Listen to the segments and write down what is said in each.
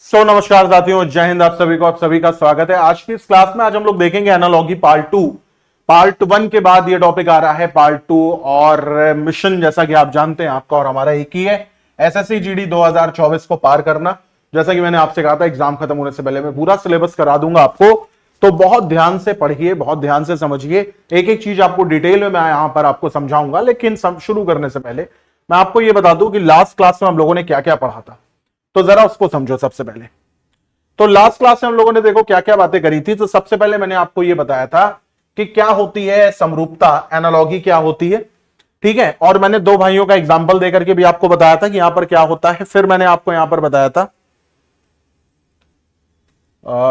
नमस्कार साथियों, जय हिंद। आप सभी का स्वागत है। आज की इस क्लास में आज हम लोग देखेंगे एनालॉगी पार्ट 2। पार्ट 1 के बाद ये टॉपिक आ रहा है पार्ट 2। और मिशन जैसा कि आप जानते हैं आपका और हमारा एक ही है, एसएससी जीडी 2024 को पार करना। जैसा कि मैंने आपसे कहा था एग्जाम खत्म होने से पहले मैं पूरा सिलेबस करा दूंगा आपको, तो बहुत ध्यान से पढ़िए, बहुत ध्यान से समझिए। एक एक चीज आपको डिटेल में मैं यहां पर आपको समझाऊंगा। लेकिन शुरू करने से पहले मैं आपको यह बता दूं कि लास्ट क्लास में हम लोगों ने क्या क्या पढ़ा था, तो जरा उसको समझो। सबसे पहले तो लास्ट क्लास में हम लोगों ने देखो क्या क्या बातें करी थी। तो सबसे पहले मैंने आपको यह बताया था कि क्या होती है समरूपता, एनालॉगी क्या होती है, ठीक है। और मैंने दो भाइयों का एग्जांपल देकर के भी आपको बताया था कि यहां पर क्या होता है। फिर मैंने आपको यहां पर बताया था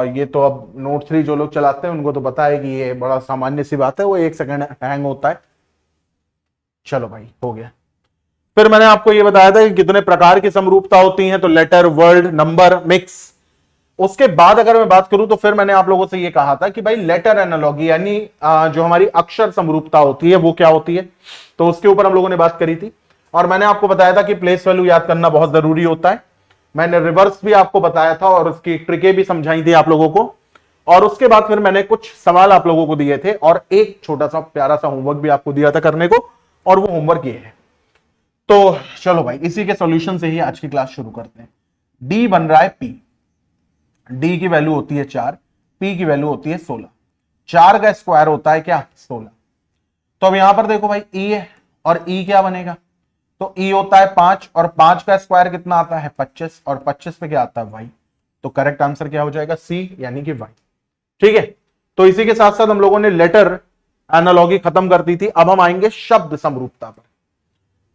ये तो अब नोट 3 जो लोग चलाते हैं उनको तो पता है कि ये बड़ा सामान्य सी बात है, वो 1 सेकंड हैंग होता है। चलो भाई, हो गया। फिर मैंने आपको यह बताया था कि कितने प्रकार की समरूपता होती है, तो लेटर, वर्ड, नंबर, मिक्स। उसके बाद अगर मैं बात करूं तो फिर मैंने आप लोगों से यह कहा था कि भाई लेटर एनालॉगी यानी जो हमारी अक्षर समरूपता होती है वो क्या होती है, तो उसके ऊपर हम लोगों ने बात करी थी। और मैंने आपको बताया था कि प्लेस वैल्यू याद करना बहुत जरूरी होता है। मैंने रिवर्स भी आपको बताया था और उसकी ट्रिकें भी समझाई थी आप लोगों को। और उसके बाद फिर मैंने कुछ सवाल आप लोगों को दिए थे और एक छोटा सा प्यारा सा होमवर्क भी आपको दिया था करने को, और वो होमवर्क ये है। तो चलो भाई, इसी के सॉल्यूशन से ही आज की क्लास शुरू करते हैं। डी बन रहा है पी, डी की वैल्यू होती है 4, पी की वैल्यू होती है 16। 4 का स्क्वायर होता है क्या, 16। तो अब यहां पर देखो भाई ई है, और ई क्या बनेगा, तो ई होता है 5, और 5 का स्क्वायर कितना आता है 25, और 25 पे क्या आता है वाई। तो करेक्ट आंसर क्या हो जाएगा, सी यानी कि वाई। ठीक है। तो इसी के साथ साथ हम लोगों ने लेटर एनालॉगी खत्म कर दी थी। अब हम आएंगे शब्द समरूपता पर।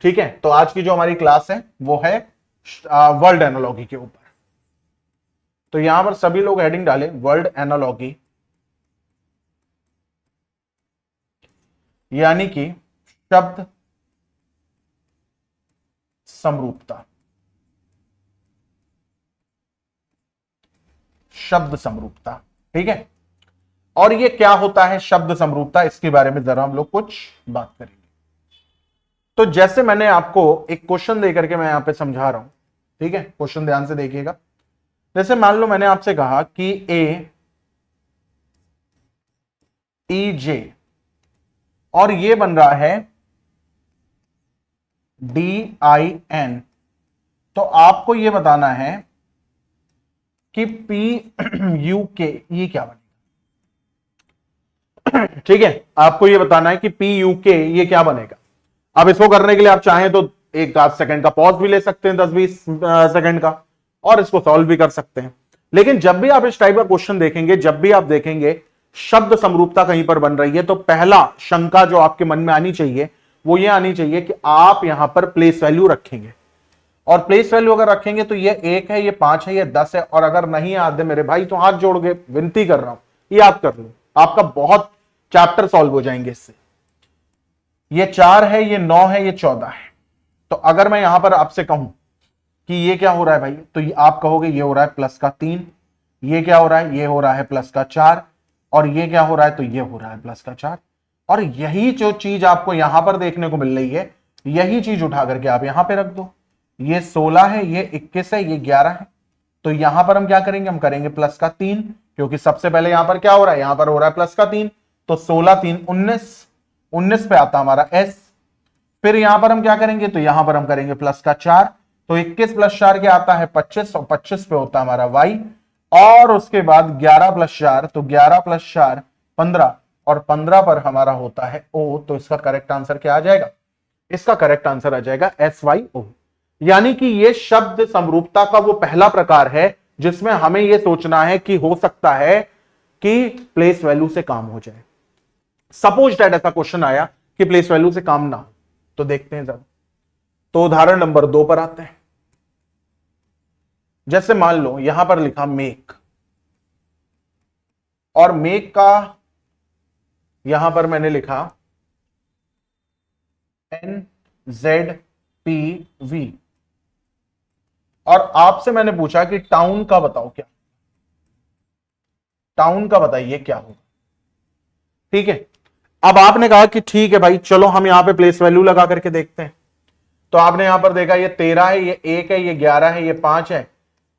ठीक है, तो आज की जो हमारी क्लास है वो है वर्ल्ड एनालॉगी के ऊपर। तो यहां पर सभी लोग हेडिंग डालें वर्ल्ड एनालॉगी, यानी कि शब्द समरूपता। शब्द समरूपता, ठीक है। और ये क्या होता है शब्द समरूपता, इसके बारे में जरा हम लोग कुछ बात करेंगे। तो जैसे मैंने आपको एक क्वेश्चन देकर के मैं यहां पे समझा रहा हूं, ठीक है। क्वेश्चन ध्यान से देखिएगा। जैसे मान लो मैंने आपसे कहा कि ए ई जे, और ये बन रहा है डी आई एन, तो आपको ये बताना है कि पी यू के ये क्या बनेगा। ठीक है, आपको ये बताना है कि पी यू के ये क्या बनेगा। अब इसको करने के लिए आप चाहें तो एक आध सेकंड का पॉज भी ले सकते हैं, 10-20 सेकंड का, और इसको सॉल्व भी कर सकते हैं। लेकिन जब भी आप इस टाइप का क्वेश्चन देखेंगे, जब भी आप देखेंगे शब्द समरूपता कहीं पर बन रही है, तो पहला शंका जो आपके मन में आनी चाहिए वो ये आनी चाहिए कि आप यहां पर प्लेस वैल्यू रखेंगे। और प्लेस वैल्यू अगर रखेंगे तो ये 1 है, ये 5 है, ये 10 है। और अगर नहीं याद है मेरे भाई तो हाथ जोड़ के विनती कर रहा हूं याद कर लो, आपका बहुत चैप्टर सॉल्व हो जाएंगे इससे। ये 4 है, ये 9 है, ये 14 है। तो अगर मैं यहां पर आपसे कहूं कि ये क्या हो रहा है भाई, तो ये आप कहोगे ये हो रहा है प्लस का 3, ये क्या हो रहा है, ये हो रहा है प्लस का 4, और ये क्या हो रहा है, तो ये हो रहा है प्लस का 4। और यही जो चीज आपको यहां पर देखने को मिल रही है, यही चीज उठा करके आप यहां पे रख दो। ये 16 है, ये 21 है, ये 11 है। तो यहां पर हम क्या करेंगे, हम करेंगे प्लस का 3, क्योंकि सबसे पहले यहां पर क्या हो रहा है, यहां पर हो रहा है प्लस का 3। तो 16 3 19, 19 पे आता हमारा एस। फिर यहां पर हम क्या करेंगे, तो यहां पर हम करेंगे प्लस का 4। तो 21 प्लस 4 क्या आता है 25, और 25 पे होता है हमारा वाई। और उसके बाद 11 प्लस 4, तो 11 प्लस 4 15, और 15 पर हमारा होता है ओ। तो इसका करेक्ट आंसर क्या आ जाएगा, इसका करेक्ट आंसर आ जाएगा SYO। यानी कि ये शब्द समरूपता का वो पहला प्रकार है जिसमें हमें यह सोचना है कि हो सकता है कि प्लेस वैल्यू से काम हो जाए। सपोज दैट ऐसा क्वेश्चन आया कि प्लेस वैल्यू से काम ना हो, तो देखते हैं जरा। तो उदाहरण नंबर 2 पर आते हैं। जैसे मान लो यहां पर लिखा मेक, और मेक का यहां पर मैंने लिखा NZPV, और आपसे मैंने पूछा कि टाउन का बताओ क्या, टाउन का बताइए क्या होगा। ठीक है, अब आपने कहा कि ठीक है भाई चलो हम यहां पे प्लेस वैल्यू लगा करके देखते हैं। तो आपने यहां पर देखा ये 13 है, ये 1 है, ये 11 है, ये 5 है,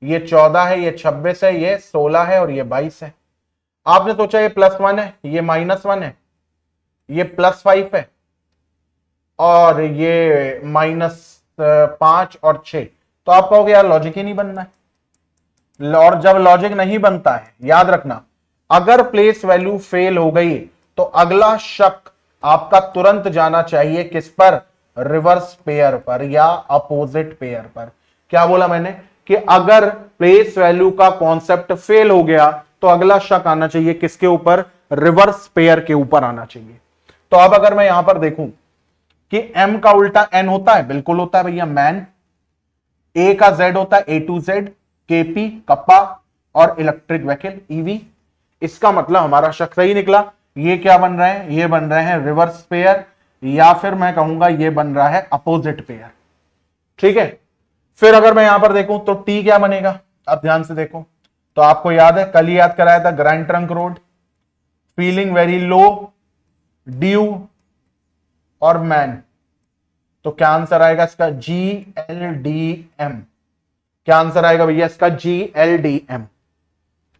ये 14 है, ये 26 है, ये 16 है और ये 22 है। आपने सोचा ये +1 है, ये -1 है, ये +5 है और ये -5 और 6। तो आप कहोगे यार लॉजिक ही नहीं बनना है। और जब लॉजिक नहीं बनता है, याद रखना, अगर प्लेस वैल्यू फेल हो गई तो अगला शक आपका तुरंत जाना चाहिए किस पर? रिवर्स पेयर पर या अपोजिट पेयर पर। क्या बोला मैंने? कि अगर प्लेस वैल्यू का कॉन्सेप्ट फेल हो गया तो अगला शक आना चाहिए किसके ऊपर? रिवर्स पेयर के ऊपर आना चाहिए। तो अब अगर मैं यहां पर देखूं कि m का उल्टा n होता है, बिल्कुल होता है भैया, मैन। a का z होता है A2Z, KP कप्पा और इलेक्ट्रिक व्हीकल EV। इसका मतलब हमारा शक सही निकला। ये क्या बन रहे हैं? ये बन रहे हैं रिवर्स पेयर, या फिर मैं कहूंगा ये बन रहा है अपोजिट पेयर। ठीक है, फिर अगर मैं यहां पर देखूं तो T क्या बनेगा? अब ध्यान से देखो, तो आपको याद है, कल ही याद कराया था, grand trunk road, feeling very low, due और मैन। तो क्या आंसर आएगा इसका? GLDM। क्या आंसर आएगा भैया इसका? GLDM।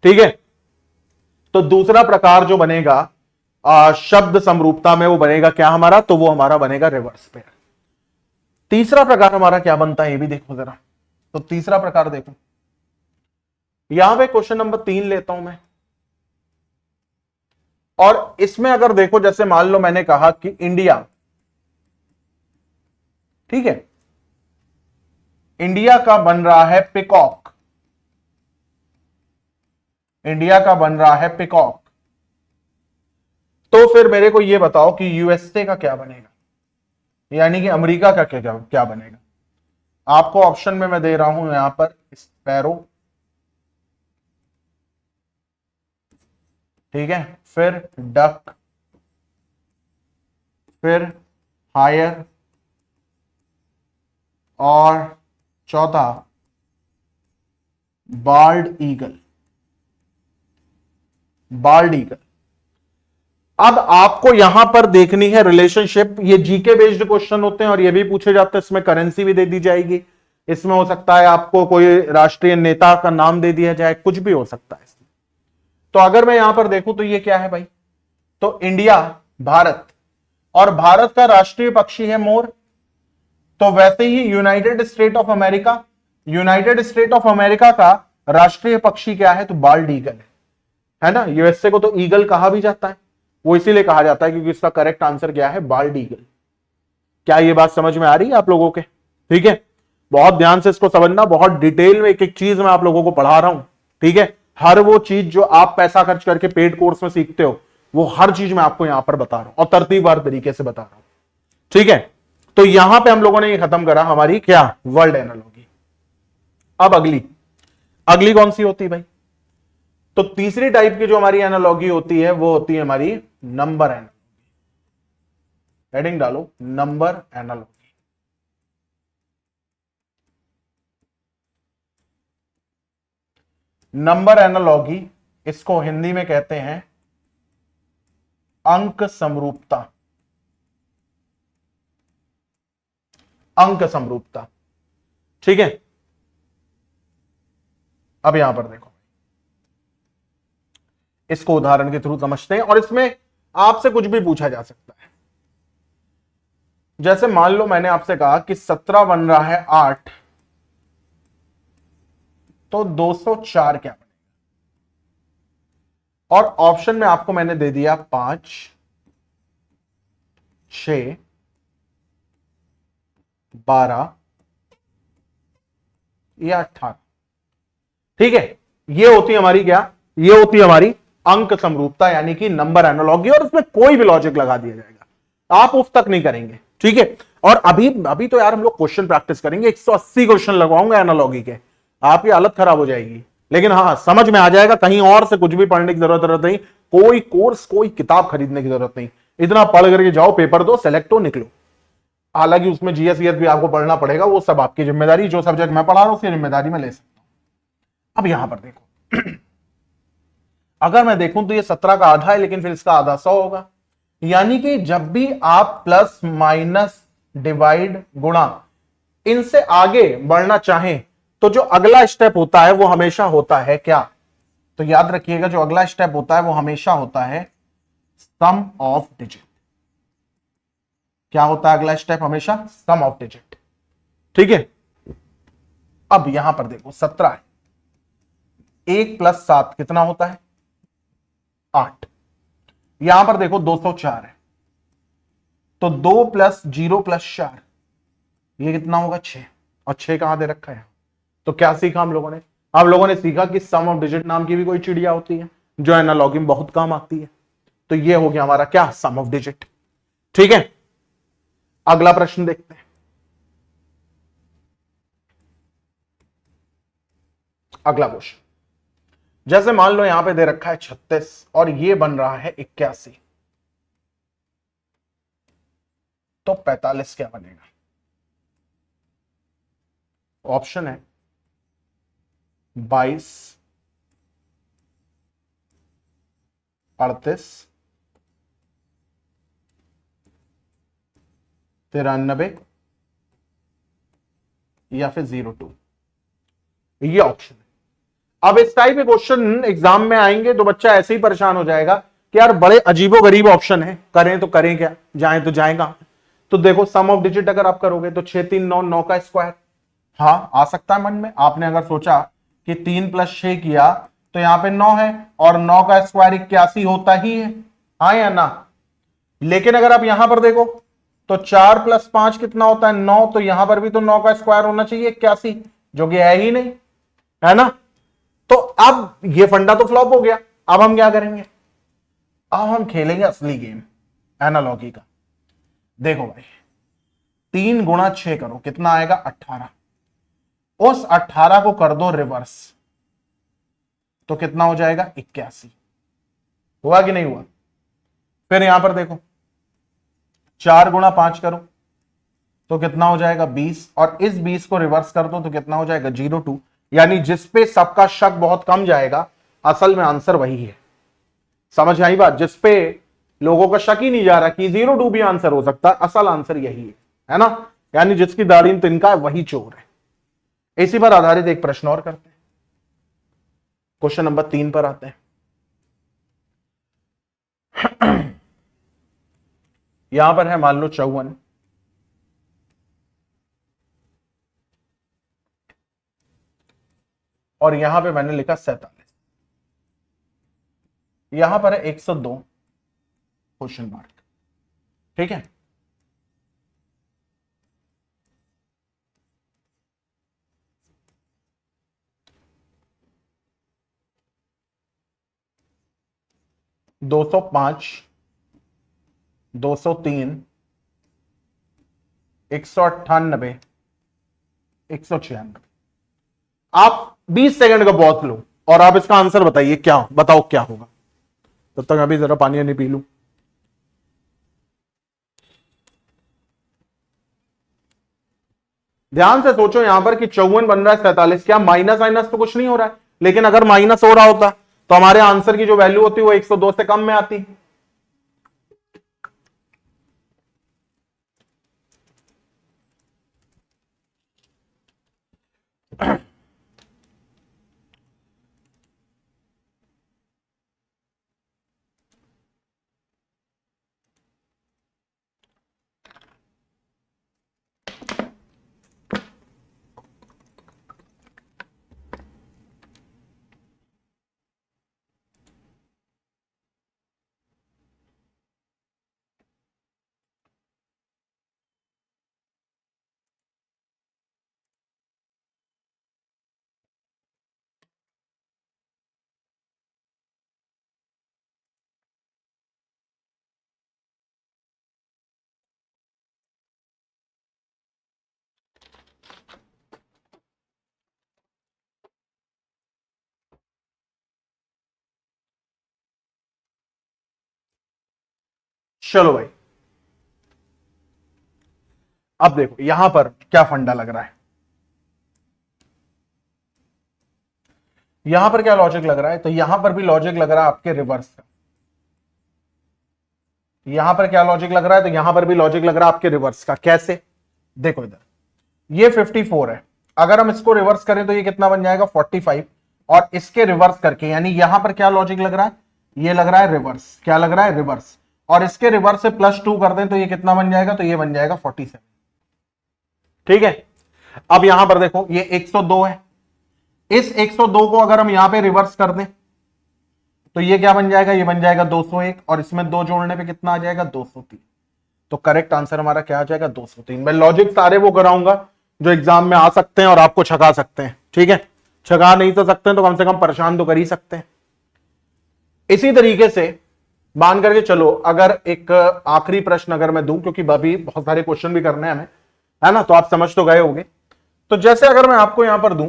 ठीक है, तो दूसरा प्रकार जो बनेगा शब्द समरूपता में, वो बनेगा क्या हमारा? तो वो हमारा बनेगा रिवर्स पेयर। तीसरा प्रकार हमारा क्या बनता है ये भी देखो जरा। तो तीसरा प्रकार देखो, यहां पे क्वेश्चन नंबर 3 लेता हूं मैं, और इसमें अगर देखो, जैसे मान लो मैंने कहा कि इंडिया, ठीक है, इंडिया का बन रहा है पिकॉक, इंडिया का बन रहा है पिकॉक, तो फिर मेरे को यह बताओ कि यूएसए का क्या बनेगा, यानी कि अमेरिका का क्या बनेगा? आपको ऑप्शन में मैं दे रहा हूं यहां पर स्पैरो, ठीक है, फिर डक, फिर हायर और चौथा बाल्ड ईगल, बाल्ड ईगल। अब आपको यहां पर देखनी है रिलेशनशिप। ये जीके बेस्ड क्वेश्चन होते हैं और ये भी पूछे जाते हैं, इसमें करेंसी भी दे दी जाएगी, इसमें हो सकता है आपको कोई राष्ट्रीय नेता का नाम दे दिया जाए, कुछ भी हो सकता है इसमें। तो अगर मैं यहां पर देखूं तो ये क्या है भाई? तो इंडिया, भारत, और भारत का राष्ट्रीय पक्षी है मोर। तो वैसे ही United State of America, United State of America का राष्ट्रीय पक्षी क्या है? तो बाल्ड ईगल है ना। यूएसए को तो ईगल कहा भी जाता है, वो इसीलिए कहा जाता है क्योंकि इसका करेक्ट आंसर क्या है? Bald eagle. क्या ये बात समझ में आ रही है आप लोगों के? ठीक है, बहुत ध्यान से इसको समझना, बहुत डिटेल में एक एक चीज मैं आप लोगों को पढ़ा रहा हूं। ठीक है, हर वो चीज जो आप पैसा खर्च करके पेड कोर्स में सीखते हो, वो हर चीज मैं आपको यहां पर बता रहा हूं और तरतीबवार तरीके से बता रहा हूं। ठीक है, तो यहां पे हम लोगों ने ये खत्म करा हमारी क्या? Word analogy. अब अगली अगली कौन सी होती है भाई? तो तीसरी टाइप की जो हमारी एनालॉजी होती है वो होती है हमारी नंबर एनालॉजी। हेडिंग डालो, नंबर एनालॉजी। नंबर एनालॉजी, इसको हिंदी में कहते हैं अंक समरूपता। अंक समरूपता, ठीक है। अब यहां पर देखो, इसको उदाहरण के थ्रू समझते हैं और इसमें आपसे कुछ भी पूछा जा सकता है। जैसे मान लो मैंने आपसे कहा कि 17 बन रहा है 8, तो 204 क्या बनेगा? और ऑप्शन में आपको मैंने दे दिया 5, 6, 12 या 18। ठीक है, ये होती हमारी क्या? ये होती हमारी अंक समरूपता, यानी कि नंबर एनालॉजी, और इसमें कोई भी लॉजिक लगा दिया जाएगा, आप उफ तक नहीं करेंगे। ठीक है, और अभी तो यार हम लोग क्वेश्चन प्रैक्टिस करेंगे, 180 क्वेश्चन लगवाऊंगा एनालॉजी के, आपकी हालत खराब हो जाएगी। लेकिन हाँ, समझ में आ जाएगा, कहीं और से कुछ भी पढ़ने की जरूरत नहीं, कोई कोर्स, कोई किताब खरीदने की जरूरत नहीं, इतना पढ़ करके जाओ, पेपर दो, सेलेक्ट हो, निकलो। हालांकि उसमें जीएस भी आपको पढ़ना पड़ेगा, वो सब आपकी जिम्मेदारी, जो सब्जेक्ट मैं पढ़ा रहा हूं उसकी जिम्मेदारी मैं ले सकता हूं। अब यहां पर देखो, अगर मैं देखूं तो ये 17 का आधा है, लेकिन फिर इसका आधा 100 होगा, यानी कि जब भी आप प्लस माइनस डिवाइड गुणा इनसे आगे बढ़ना चाहें तो जो अगला स्टेप होता है वो हमेशा होता है क्या? तो याद रखिएगा, जो अगला स्टेप होता है वो हमेशा होता है सम ऑफ डिजिट। क्या होता है अगला स्टेप? हमेशा सम ऑफ डिजिट। ठीक है, अब यहां पर देखो 17 है, 1 + 7 कितना होता है? 8। यहां पर देखो 204 है, तो 2 + 0 + 4 ये कितना होगा? 6। और 6 कहां दे रखा है? तो क्या सीखा हम लोगों ने? आप लोगों ने सीखा कि सम ऑफ डिजिट नाम की भी कोई चिड़िया होती है जो एनालॉगी में बहुत काम आती है। तो ये हो गया हमारा क्या? सम ऑफ डिजिट। ठीक है, अगला प्रश्न देखते हैं। अगला क्वेश्चन, जैसे मान लो यहां पे दे रखा है 36 और ये बन रहा है 81, तो 45 क्या बनेगा? ऑप्शन है 22, 38, 93 या फिर 02। ये ऑप्शन है। अब इस टाइप के क्वेश्चन एग्जाम में आएंगे तो बच्चा ऐसे ही परेशान हो जाएगा कि यार बड़े अजीबो गरीब ऑप्शन है, करें तो करें क्या, जाएं तो जाएगा। तो देखो सम ऑफ डिजिट अगर आप करोगे तो 6 3 9, 9 का स्क्वायर, हाँ आ सकता है मन में। आपने अगर सोचा कि 3 + 6 किया तो यहां पे 9 है और 9 का स्क्वायर 81 होता ही है, हाँ या ना? लेकिन अगर आप यहां पर देखो तो 4 + 5 कितना होता है? 9। तो यहां पर भी तो 9 का स्क्वायर होना चाहिए 81, जो कि है ही नहीं, है ना? तो अब ये फंडा तो फ्लॉप हो गया। अब हम क्या करेंगे? अब हम खेलेंगे असली गेम एनालॉगी का। देखो भाई, 3 × 6 करो, कितना आएगा? 18। उस 18 को कर दो रिवर्स, तो कितना हो जाएगा? 81। हुआ कि नहीं हुआ? फिर यहां पर देखो 4 × 5 करो तो कितना हो जाएगा? 20। और इस 20 को रिवर्स कर दो तो कितना हो जाएगा? 02। यानी जिसपे सबका शक बहुत कम जाएगा, असल में आंसर वही है। समझ आई बात? जिसपे लोगों का शक ही नहीं जा रहा कि 02 भी आंसर हो सकता है, असल आंसर यही है ना? यानी जिसकी दाढ़ी में तिनका है वही चोर है। इसी पर आधारित एक प्रश्न और करते हैं। क्वेश्चन नंबर 3 पर आते हैं। यहां पर है मान लो 54, और यहां पे मैंने लिखा 47। यहां पर है 102 क्वेश्चन मार्क। ठीक है, दो 205, 203, 198, 196। आप 20 सेकंड का पॉज लो और आप इसका आंसर बताइए, क्या बताओ क्या होगा। तब तक अभी जरा पानी नहीं पी लूं। ध्यान से सोचो यहां पर कि 54 बन रहा है 47, क्या माइनस माइनस तो कुछ नहीं हो रहा है, लेकिन अगर माइनस हो रहा होता तो हमारे आंसर की जो वैल्यू होती वो 102 से कम में आती। चलो भाई, अब देखो यहां पर क्या फंडा लग रहा है। यहां पर क्या लॉजिक लग रहा है? तो यहां पर भी लॉजिक लग रहा है आपके रिवर्स का। यहां पर क्या लॉजिक लग रहा है? तो यहां पर भी लॉजिक लग रहा है आपके रिवर्स का। कैसे? देखो इधर ये 54 है अगर हम इसको रिवर्स करें तो ये कितना बन जाएगा 45, और इसके रिवर्स करके यानी यहां पर क्या लॉजिक लग रहा है, ये लग रहा है रिवर्स, क्या लग रहा है रिवर्स, और इसके रिवर्स से +2 कर दें तो ये कितना बन जाएगा, तो ये बन जाएगा 47। ठीक है, अब यहां पर देखो ये 102 है, इस 102 को अगर हम यहां पे रिवर्स कर दें तो ये क्या बन जाएगा, ये बन जाएगा 201, और इसमें 2 जोड़ने पे कितना आ जाएगा 203। तो करेक्ट आंसर हमारा क्या आ जाएगा 203। मैं लॉजिक सारे वो कराऊंगा जो एग्जाम में आ सकते हैं और आपको छका सकते हैं। ठीक है, छका नहीं तो सकते हैं तो कम से कम परेशान तो कर ही सकते हैं। इसी तरीके से मान करके चलो, अगर एक आखिरी प्रश्न अगर मैं दूं, क्योंकि अभी बहुत सारे क्वेश्चन भी करने हैं हमें, है ना, तो आप समझ तो गए होंगे। तो जैसे अगर मैं आपको यहां पर दूं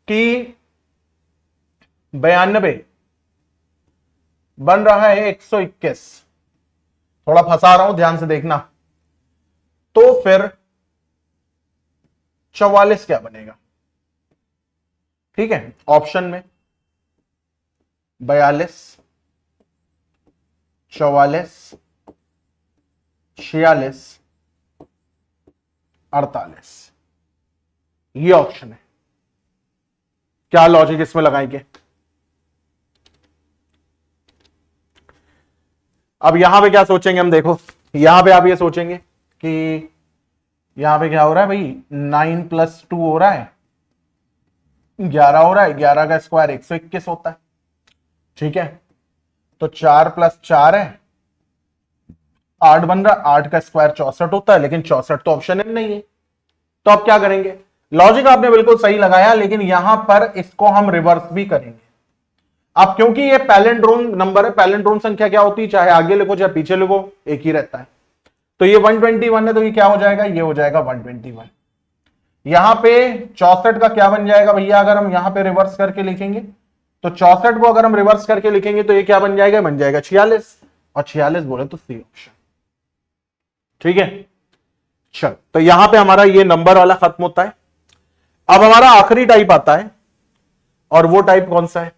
कि 92 बन रहा है 121, थोड़ा फंसा रहा हूं, ध्यान से देखना, तो फिर 44 क्या बनेगा। ठीक है, ऑप्शन में 42, 44, 46, 48, ये ऑप्शन है। क्या लॉजिक इसमें लगाएंगे। अब यहां पे क्या सोचेंगे हम, देखो यहां पे आप ये सोचेंगे कि यहां पे क्या हो रहा है भाई, 9 + 2 हो रहा है 11 हो रहा है, 11 का स्क्वायर 121 होता है। ठीक है, तो 4 + 4 है 8 बन रहा, 8 का स्क्वायर 64 होता है, लेकिन 64 तो ऑप्शन में नहीं है। तो आप क्या करेंगे, लॉजिक आपने बिल्कुल सही लगाया, लेकिन यहां पर इसको हम रिवर्स भी करेंगे। अब क्योंकि ये पैलिंड्रोम नंबर है, पैलिंड्रोम संख्या क्या होती है, चाहे आगे लिखो चाहे पीछे लिखो एक ही रहता है। तो ये 121 है, तो ये क्या हो जाएगा, ये हो जाएगा 121। यहां पे 64 का क्या बन जाएगा भैया, अगर हम यहां पे रिवर्स करके लिखेंगे तो 64 को अगर हम रिवर्स करके लिखेंगे तो ये क्या बन जाएगा, बन जाएगा 46, और 46 बोले तो सी ऑप्शन। ठीक है, चल तो यहां पे हमारा ये नंबर वाला खत्म होता है। अब हमारा आखिरी टाइप आता है, और वो टाइप कौन सा है,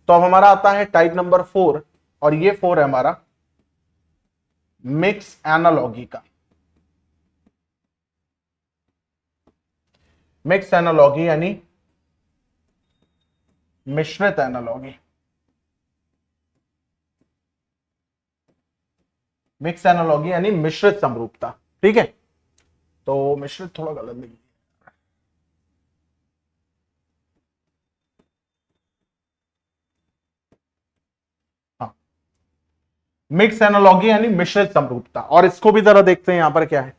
तो अब हमारा आता है टाइप नंबर 4, और ये 4 है हमारा मिक्स एनालॉगी का। मिक्स एनालॉगी यानी मिश्रित एनालॉगी। मिक्स एनालॉगी यानी मिश्रित समरूपता। ठीक है, तो मिश्रित थोड़ा गलत नहीं, हाँ, मिक्स एनालॉगी यानी मिश्रित समरूपता। और इसको भी जरा देखते हैं, यहां पर क्या है,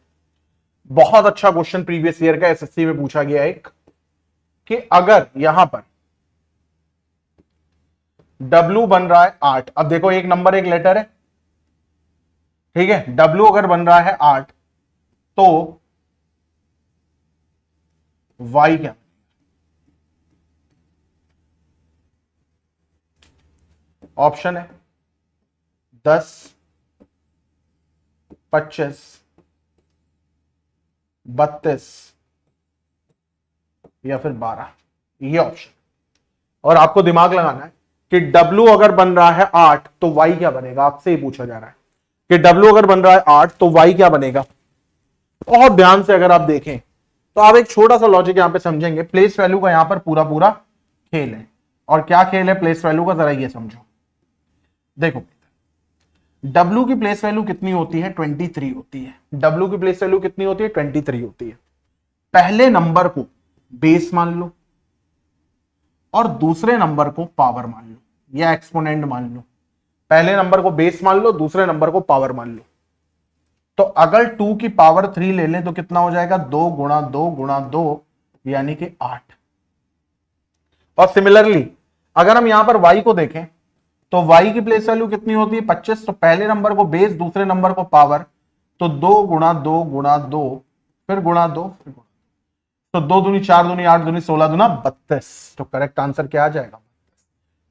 बहुत अच्छा क्वेश्चन प्रीवियस ईयर का एसएससी में पूछा गया एक, कि अगर यहां पर W बन रहा है 8, अब देखो एक नंबर एक लेटर है, ठीक है, W अगर बन रहा है 8 तो Y क्या, ऑप्शन है 10, 25, 32 या फिर 12, ये ऑप्शन। और आपको दिमाग लगाना है कि W अगर बन रहा है 8 तो Y क्या बनेगा, आपसे ही पूछा जा रहा है कि W अगर बन रहा है 8 तो Y क्या बनेगा। बहुत ध्यान से अगर आप देखें तो आप एक छोटा सा लॉजिक यहां पे समझेंगे, प्लेस वैल्यू का यहां पर पूरा पूरा खेल है। और क्या खेल है प्लेस वैल्यू का, जरा ये समझो। देखो W की प्लेस वैल्यू कितनी होती है, 23 होती है। W की प्लेस वैल्यू कितनी होती है, 23 होती है। पहले नंबर को बेस मान लो और दूसरे नंबर को पावर मान लो या एक्सपोनेंट मान लो। पहले नंबर को बेस मान लो, दूसरे नंबर को पावर मान लो। तो अगर 2 की पावर 3 ले लें तो कितना हो जाएगा, 2 गुणा 2 गुणा 2 यानी कि 8। और सिमिलरली अगर हम यहां पर y को देखें तो y की प्लेस वैल्यू कितनी होती है, 25। तो पहले नंबर को बेस, दूसरे नंबर को पावर, तो 2 गुणा 2 गुणा 2 फिर गुणा 2 फिर गुणा, तो 2 दूनी 4 दूनी 8 दूनी 16 दूना 32। तो करेक्ट आंसर क्या आ जाएगा।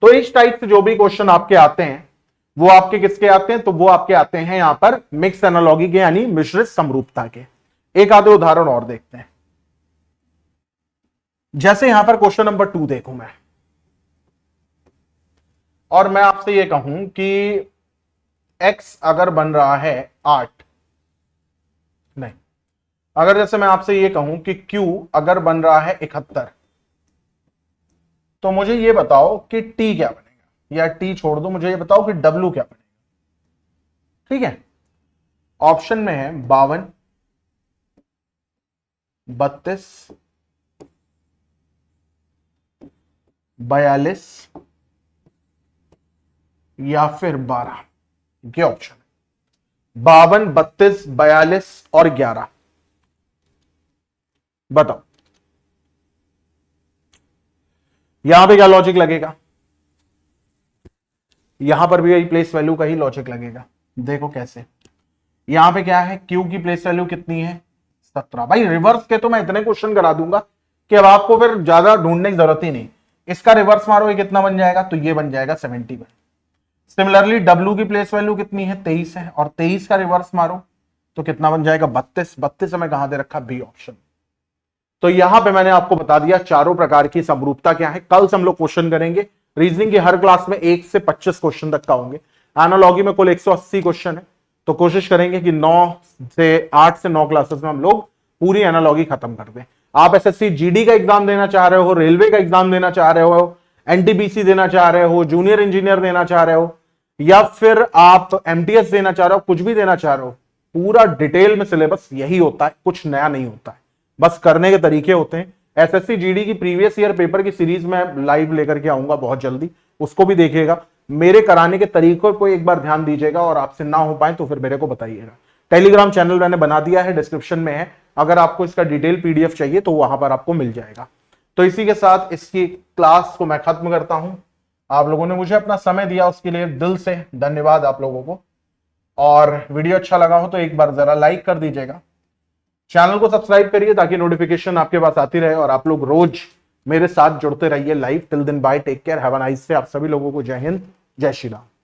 तो इस टाइप से जो भी क्वेश्चन आपके आते हैं वो आपके किसके आते हैं, तो वो आपके आते हैं यहां पर मिक्स एनालॉगी के यानी मिश्रित समरूपता के। एक आधे उदाहरण और देखते हैं। जैसे यहां पर क्वेश्चन नंबर 2 देखूं मैं, और मैं आपसे ये कहूं कि x अगर बन रहा है 8, नहीं अगर जैसे मैं आपसे ये कहूं कि Q अगर बन रहा है 71, तो मुझे ये बताओ कि T क्या बनेगा, या T छोड़ दो, मुझे ये बताओ कि W क्या बनेगा। ठीक है, ऑप्शन में है 52, 32, 42 या फिर 12। ये ऑप्शन है 52, 32, 42 और 11। बताओ यहां पे क्या लॉजिक लगेगा, यहां पर भी यही प्लेस वैल्यू का ही लॉजिक लगेगा। देखो कैसे, यहां पे क्या है, क्यू की प्लेस वैल्यू कितनी है 17। भाई रिवर्स के तो मैं इतने क्वेश्चन करा दूंगा कि अब आपको फिर ज्यादा ढूंढने की जरूरत ही नहीं। इसका रिवर्स मारो, ये कितना बन जाएगा, तो ये बन जाएगा 71। सिमिलरली डब्ल्यू की प्लेस वैल्यू कितनी है 23 है, और 23 का रिवर्स मारो तो कितना बन जाएगा 32। 32 हमें कहां दे रखा, बी ऑप्शन। तो यहां पे मैंने आपको बता दिया चारों प्रकार की समरूपता क्या है। कल से हम लोग क्वेश्चन करेंगे रीजनिंग की, हर क्लास में 1 से 25 क्वेश्चन तक का होंगे। एनालॉजी में कुल 180 क्वेश्चन है, तो कोशिश करेंगे कि 8 से 9 क्लासेस में हम लोग पूरी एनालॉजी खत्म कर दें। आप एसएससी जीडी का एग्जाम देना चाह रहे हो, रेलवे का एग्जाम देना चाह रहे हो, एनटीपीसी देना चाह रहे हो, जूनियर इंजीनियर देना चाह रहे हो, या फिर आप एमटीएस देना चाह रहे हो, कुछ भी देना चाह रहे हो, पूरा डिटेल में सिलेबस यही होता है, कुछ नया नहीं होता है, बस करने के तरीके होते हैं। एसएससी जीडी की प्रीवियस ईयर पेपर की सीरीज में लाइव लेकर के आऊंगा बहुत जल्दी, उसको भी देखिएगा। मेरे कराने के तरीकों को एक बार ध्यान दीजिएगा, और आपसे ना हो पाए तो फिर मेरे को बताइएगा। टेलीग्राम चैनल मैंने बना दिया है, डिस्क्रिप्शन में है, अगर आपको इसका डिटेल पीडीएफ चाहिए तो वहां पर आपको मिल जाएगा। तो इसी के साथ इसकी क्लास को मैं खत्म करता हूं। आप लोगों ने मुझे अपना समय दिया, उसके लिए दिल से धन्यवाद आप लोगों को। और वीडियो अच्छा लगा हो तो एक बार जरा लाइक कर दीजिएगा, चैनल को सब्सक्राइब करिए ताकि नोटिफिकेशन आपके पास आती रहे, और आप लोग रोज मेरे साथ जुड़ते रहिए live. Till then bye, take care, have a nice day. आप सभी लोगों को जय हिंद, जय श्री राम।